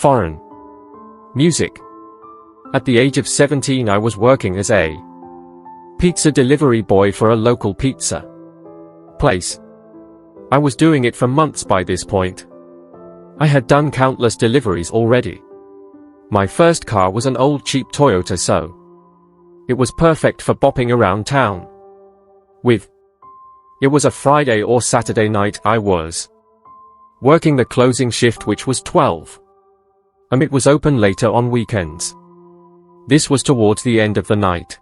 Foreign music. At the age of 17 I was working as a pizza delivery boy for a local pizza place. I was doing it for months by this point. I had done countless deliveries already. My first car was an old cheap Toyota, so it was perfect for bopping around town with. It was a Friday or Saturday night. I was working the closing shift, which was 12 am. It was open later on weekends. This was towards the end of the night.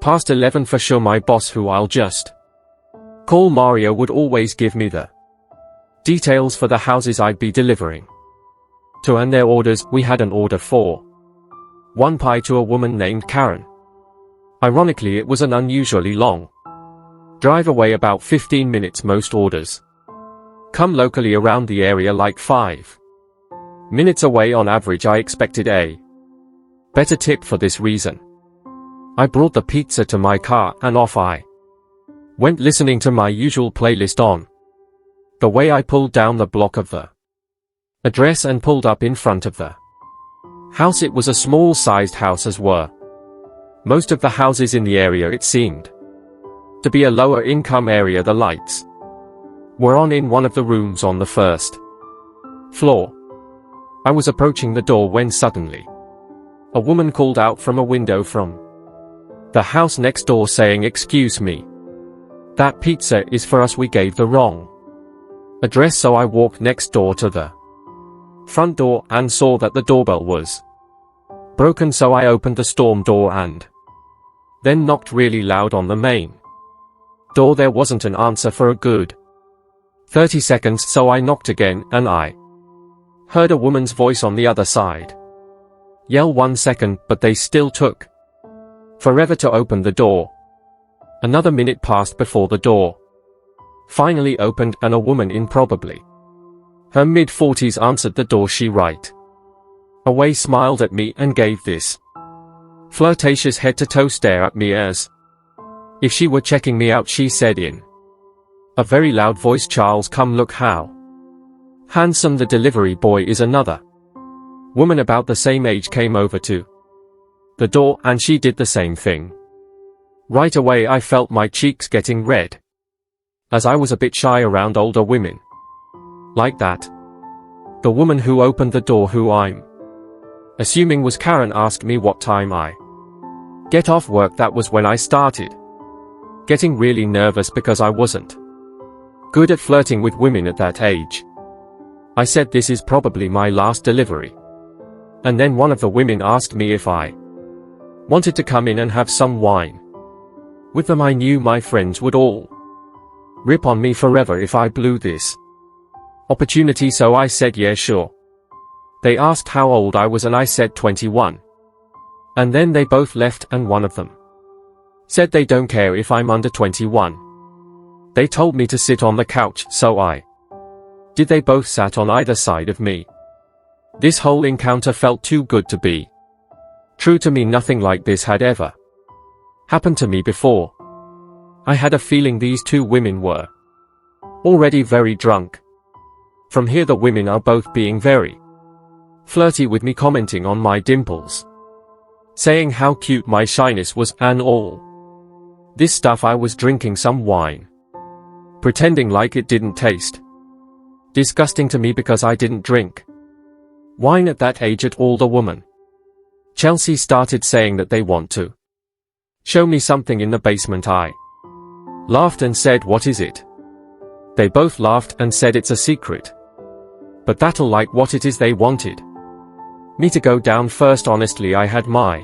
Past 11 for sure. My boss, who I'll just call Mario, would always give me the details for the houses I'd be delivering to and their orders. We had an order for one pie to a woman named Karen. Ironically, it was an unusually long drive away, about 15 minutes. Most orders come locally around the area, like 5 minutes away on average. I expected a better tip for this reason. I brought the pizza to my car and off I went, listening to my usual playlist on the way. I pulled down the block of the address and pulled up in front of the house. It was a small-sized house, as were most of the houses in the area. It seemed to be a lower income area. The lights were on in one of the rooms on the first floor. I was approaching the door when suddenly a woman called out from a window from the house next door, saying, "Excuse me, that pizza is for us. We gave the wrong address." So I walked next door to the front door and saw that the doorbell was broken. So I opened the storm door and then knocked really loud on the main door. There wasn't an answer for a good 30 seconds, so I knocked again, and I heard a woman's voice on the other side yell, "1 second," but they still took forever to open the door. Another minute passed before the door finally opened, and a woman in probably her mid-40s answered the door. She right away smiled at me and gave this flirtatious head-to-toe stare at me as if she were checking me out. She said in a very loud voice, "Charles, come look how handsome the delivery boy is." Another woman about the same age came over to the door, and she did the same thing. Right away I felt my cheeks getting red, as I was a bit shy around older women like that. The woman who opened the door, who I'm assuming was Karen, asked me what time I get off work. That was when I started getting really nervous, because I wasn't good at flirting with women at that age. I said, "This is probably my last delivery." And then one of the women asked me if I wanted to come in and have some wine with them. I knew my friends would all rip on me forever if I blew this opportunity, so I said, "Yeah, sure." They asked how old I was, and I said 21. And then they both left, and one of them said they don't care if I'm under 21. They told me to sit on the couch, so I did. They both sat on either side of me. This whole encounter felt too good to be true to me. Nothing like this had ever happened to me before. I had a feeling these two women were already very drunk. From here the women are both being very flirty with me, commenting on my dimples, saying how cute my shyness was, and all this stuff. I was drinking some wine, pretending like it didn't taste disgusting to me, because I didn't drink wine at that age at all. The woman Chelsea started saying that they want to show me something in the basement. I laughed and said, "What is it?" They both laughed and said, "It's a secret." But that'll like what it is. They wanted me to go down first. Honestly, I had my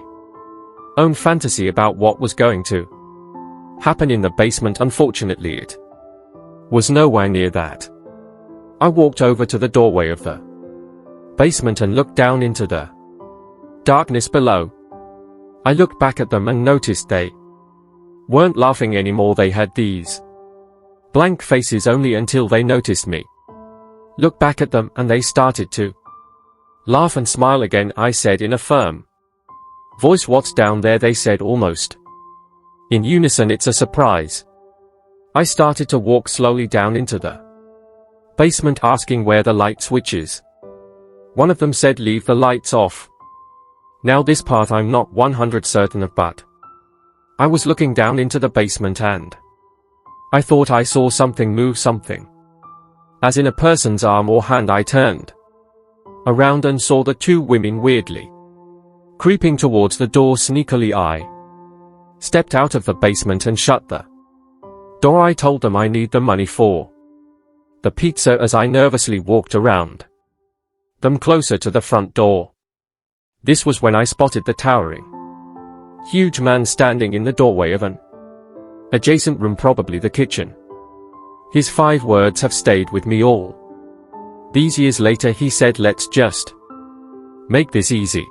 own fantasy about what was going to happen in the basement. Unfortunately, it was nowhere near that. I walked over to the doorway of the basement and looked down into the darkness below. I looked back at them and noticed they weren't laughing anymore. They had these blank faces only until they noticed me. Looked back at them and they started to laugh and smile again. I said in a firm voice, "What's down there?" They said almost in unison, "It's a surprise." I started to walk slowly down into the basement, asking where the light switches One of them said leave the lights off. Now this part I'm not 100% certain of, but I was looking down into the basement and I thought I saw something move, something as in a person's arm or hand. I turned around and saw the two women weirdly creeping towards the door. Sneakily I stepped out of the basement and shut the door. I told them I need the money for the pizza as I nervously walked around them closer to the front door. This was when I spotted the towering, huge man standing in the doorway of an adjacent room, probably the kitchen. His 5 words have stayed with me all these years later. He said, "Let's just make this easy."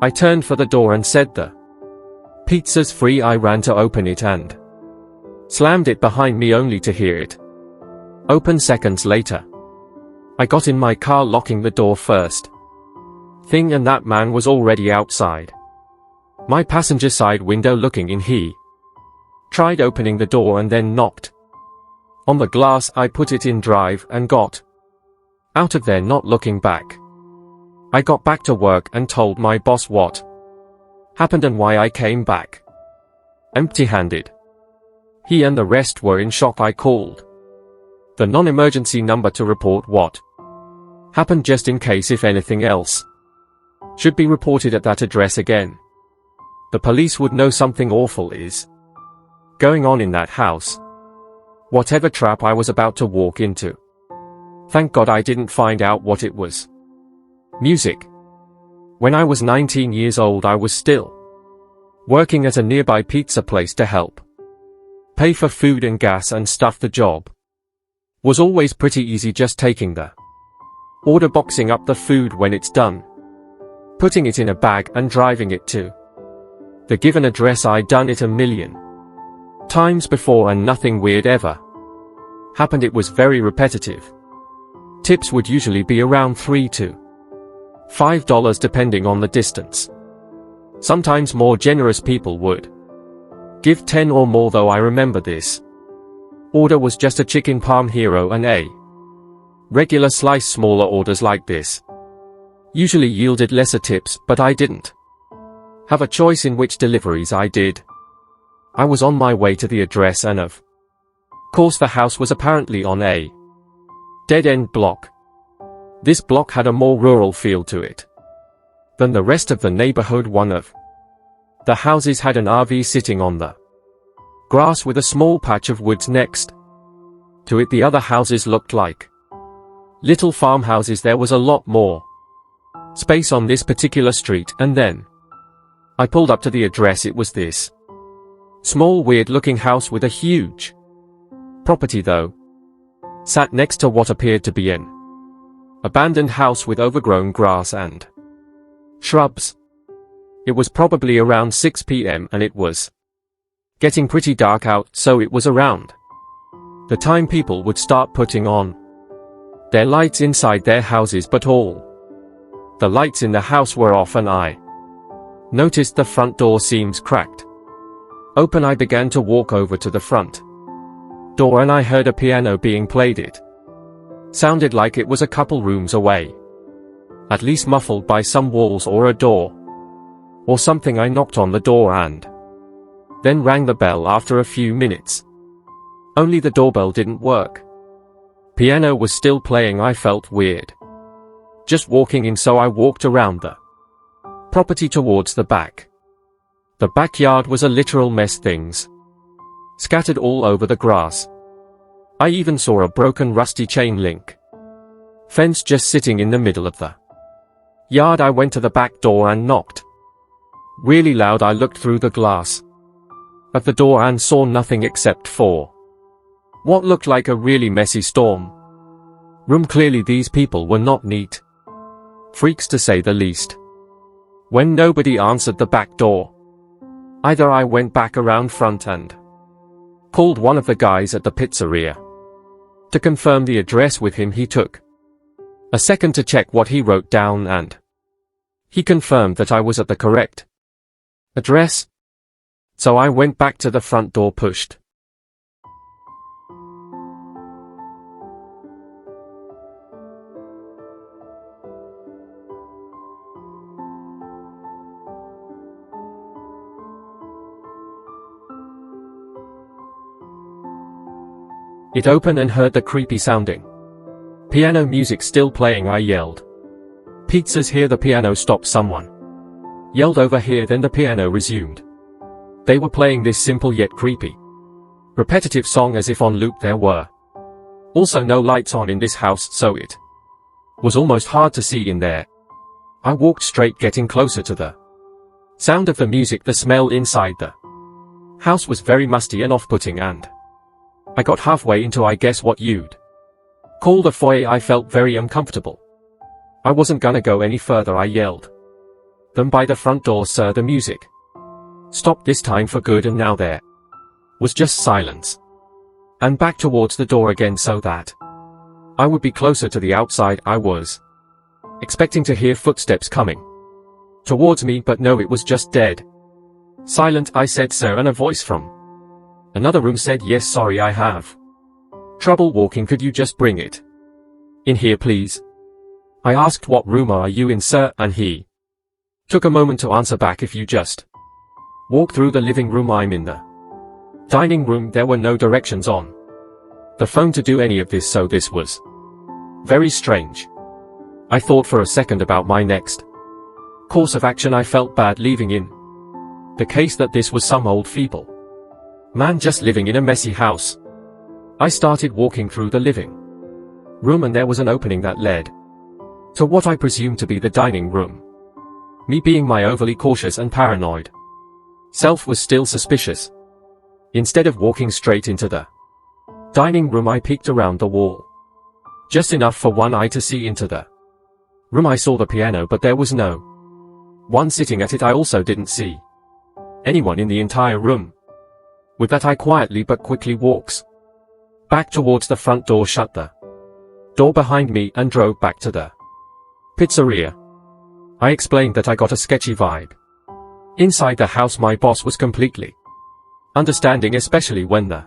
I turned for the door and said, "The pizza's free." I ran to open it and slammed it behind me only to hear it open seconds later. I got in my car, locking the door first thing, and that man was already outside my passenger side window looking in. He tried opening the door and then knocked on the glass. I put it in drive and got out of there, not looking back. I got back to work and told my boss what happened and why I came back empty-handed. He and the rest were in shock. I called the non-emergency number to report what happened, just in case if anything else should be reported at that address again. The police would know something awful is going on in that house. Whatever trap I was about to walk into. Thank God I didn't find out what it was. Music. When I was 19 years old, I was still working at a nearby pizza place to help pay for food and gas and stuff. The job was always pretty easy, just taking the order, boxing up the food when it's done, putting it in a bag and driving it to the given address. I'd done it a million times before and nothing weird ever happened. It was very repetitive. Tips would usually be around $3 to $5 depending on the distance. Sometimes more generous people would give 10 or more, though I remember this order was just a chicken parm hero and a regular slice. Smaller orders like this usually yielded lesser tips, but I didn't have a choice in which deliveries I did. I was on my way to the address, and of course the house was apparently on a dead-end block. This block had a more rural feel to it than the rest of the neighborhood. One of the houses had an RV sitting on the grass with a small patch of woods next to it. The other houses looked like little farmhouses. There was a lot more space on this particular street, and then I pulled up to the address. It was this small, weird-looking house with a huge property, though, sat next to what appeared to be an abandoned house with overgrown grass and shrubs. It was probably around 6 p.m. and it was getting pretty dark out, so it was around the time people would start putting on their lights inside their houses, but all the lights in the house were off, and I noticed the front door seems cracked open. I began to walk over to the front door and I heard a piano being played. It sounded like it was a couple rooms away, at least muffled by some walls or a door or something. I knocked on the door and then rang the bell. After a few minutes, only the doorbell didn't work. Piano was still playing. I felt weird just walking in, so I walked around the property towards the back. The backyard was a literal mess, things scattered all over the grass. I even saw a broken, rusty chain link fence just sitting in the middle of the yard. I went to the back door and knocked really loud. I looked through the glass of the door and saw nothing except for what looked like a really messy storm room. Clearly these people were not neat freaks, to say the least. When nobody answered the back door either, I went back around front and called one of the guys at the pizzeria to confirm the address with him. He took a second to check what he wrote down, and he confirmed that I was at the correct address. So I went back to the front door, pushed It opened and heard the creepy sounding piano music still playing. I yelled, "Pizzas here!" The piano stopped. Someone yelled over here, then the piano resumed. They were playing this simple yet creepy, repetitive song as if on loop. There were also no lights on in this house, so it was almost hard to see in there. I walked straight, getting closer to the sound of the music. The smell inside the house was very musty and off-putting, and I got halfway into, I guess, what you'd call the foyer. I felt very uncomfortable. I wasn't gonna go any further. I yelled them by the front door, "Sir, the music stopped this time for good," and now there was just silence. And back towards the door again so that I would be closer to the outside. I was expecting to hear footsteps coming towards me, but no, it was just dead silent. I said, "Sir," and a voice from another room said, "Yes, sorry, I have trouble walking. Could you just bring it in here, please?" I asked, "What room are you in, sir?" and he took a moment to answer back, "If you just walk through the living room, I'm in the dining room." There were no directions on the phone to do any of this, so this was very strange. I thought for a second about my next course of action. I felt bad leaving in the case that this was some old feeble man just living in a messy house. I started walking through the living room, and there was an opening that led to what I presumed to be the dining room. Me, being my overly cautious and paranoid self, was still suspicious. Instead of walking straight into the dining room, I peeked around the wall, just enough for one eye to see into the room. I saw the piano, but there was no one sitting at it. I also didn't see anyone in the entire room. With that, I quietly but quickly walks back towards the front door, shut the door behind me, and drove back to the pizzeria. I explained that I got a sketchy vibe inside the house. My boss was completely understanding, especially when the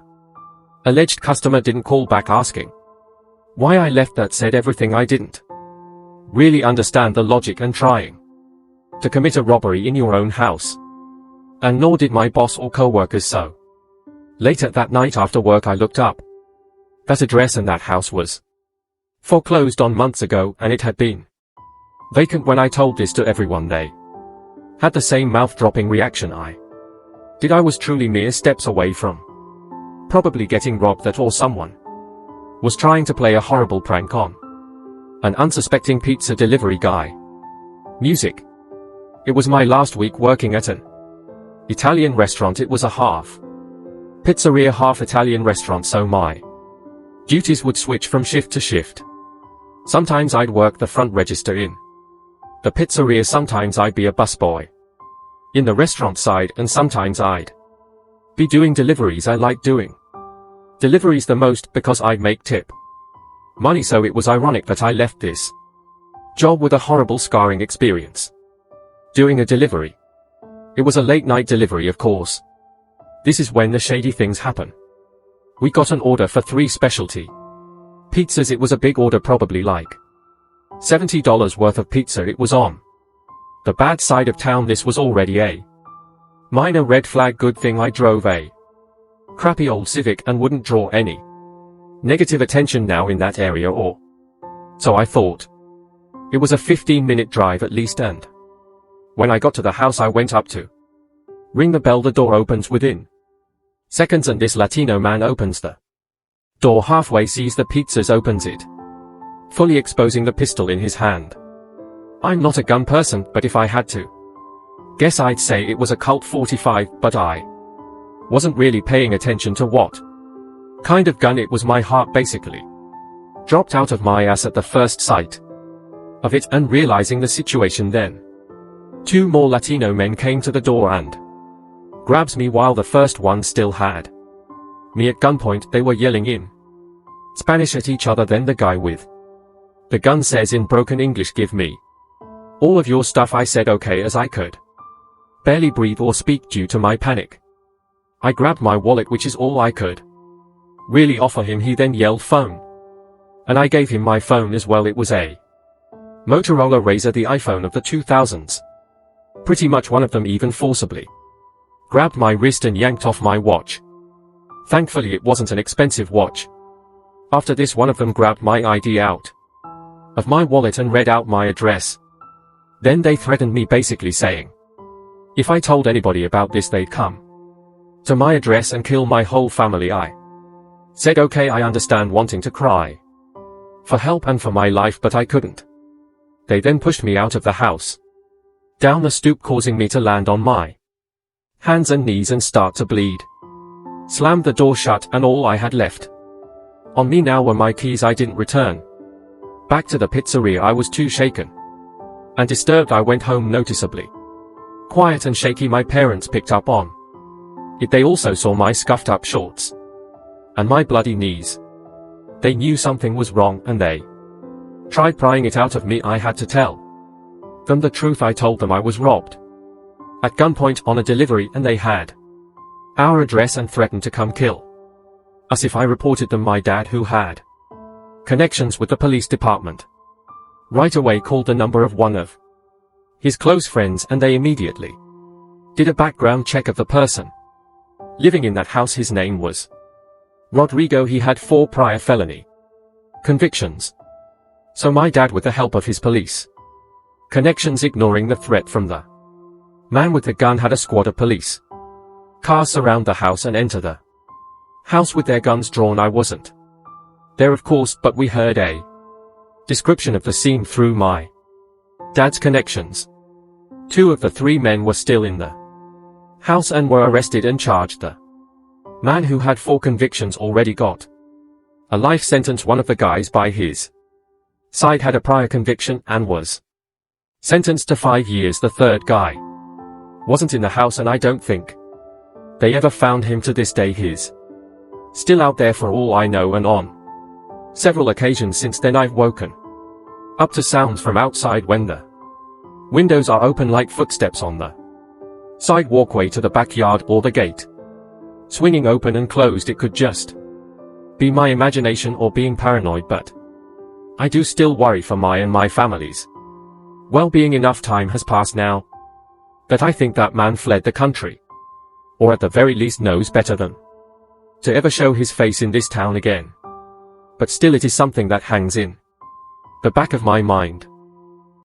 alleged customer didn't call back asking why I left. That said everything. I didn't really understand the logic and trying to commit a robbery in your own house, and nor did my boss or co-workers. So later that night after work, I looked up that address, and that house was foreclosed on months ago, and it had been vacant. When I told this to everyone, they had the same mouth-dropping reaction I did. I was truly mere steps away from probably getting robbed, that or someone was trying to play a horrible prank on an unsuspecting pizza delivery guy. Music. It was my last week working at an Italian restaurant. It was a half pizzeria, half Italian restaurant, so my duties would switch from shift to shift. Sometimes I'd work the front register in the pizzeria, sometimes I'd be a busboy in the restaurant side, and sometimes I'd be doing deliveries. I liked doing deliveries the most because I'd make tip money, so it was ironic that I left this job with a horrible, scarring experience doing a delivery. It was a late night delivery, of course. This is when the shady things happen. We got an order for 3 specialty pizzas. It was a big order, probably like $70 worth of pizza. It was on the bad side of town. This was already a minor red flag. Good thing I drove a crappy old Civic and wouldn't draw any negative attention now in that area, or so I thought. It was a 15-minute drive at least, and when I got to the house, I went up to ring the bell. The door opens within seconds, and this Latino man opens the door halfway, sees the pizzas, opens it fully, exposing the pistol in his hand. I'm not a gun person, but if I had to guess, I'd say it was a Colt 45, but I wasn't really paying attention to what kind of gun it was. My heart basically dropped out of my ass at the first sight of it, and realizing the situation. Then 2 more Latino men came to the door and grabs me, while the first one still had me at gunpoint. They were yelling in Spanish at each other. Then the guy with the gun says in broken English, "Give me all of your stuff." I said okay, as I could barely breathe or speak due to my panic. I grabbed my wallet, which is all I could really offer him. He then yelled phone, and I gave him my phone as well. It was a Motorola Razr, the iPhone of the 2000s. Pretty much. One of them even forcibly grabbed my wrist and yanked off my watch. Thankfully it wasn't an expensive watch. After this, one of them grabbed my ID out of my wallet and read out my address. Then they threatened me, basically saying if I told anybody about this, they'd come to my address and kill my whole family. I said okay, I understand, wanting to cry for help and for my life, but I couldn't. They then pushed me out of the house, down the stoop, causing me to land on my hands and knees and start to bleed. Slammed the door shut, and all I had left on me now were my keys I didn't return. Back to the pizzeria. I was too shaken and disturbed. I went home noticeably quiet and shaky. My parents picked up on it. They also saw my scuffed up shorts and my bloody knees. They knew something was wrong, and they tried prying it out of me. I had to tell them the truth. I told them I was robbed at gunpoint on a delivery, and they had our address and threatened to come kill us if I reported them. My dad, who had connections with the police department, right away called the number of one of his close friends, and they immediately did a background check of the person living in that house. His name was Rodrigo. He had 4 prior felony convictions. So my dad, with the help of his police connections, ignoring the threat from the man with the gun, had a squad of police cars surround the house and enter the house with their guns drawn. I wasn't there, of course, but we heard a description of the scene through my dad's connections. 2 of the 3 men were still in the house and were arrested and charged. The man who had 4 convictions already got a life sentence. One of the guys by his side had a prior conviction and was sentenced to 5 years. The third guy wasn't in the house, and I don't think they ever found him to this day. He's still out there for all I know, and on several occasions since then I've woken up to sounds from outside when the windows are open, like footsteps on the side walkway to the backyard, or the gate swinging open and closed. It could just be my imagination or being paranoid, but I do still worry for my and my family's well-being. Enough time has passed now that I think that man fled the country, or at the very least knows better than to ever show his face in this town again. But still, it is something that hangs in the back of my mind.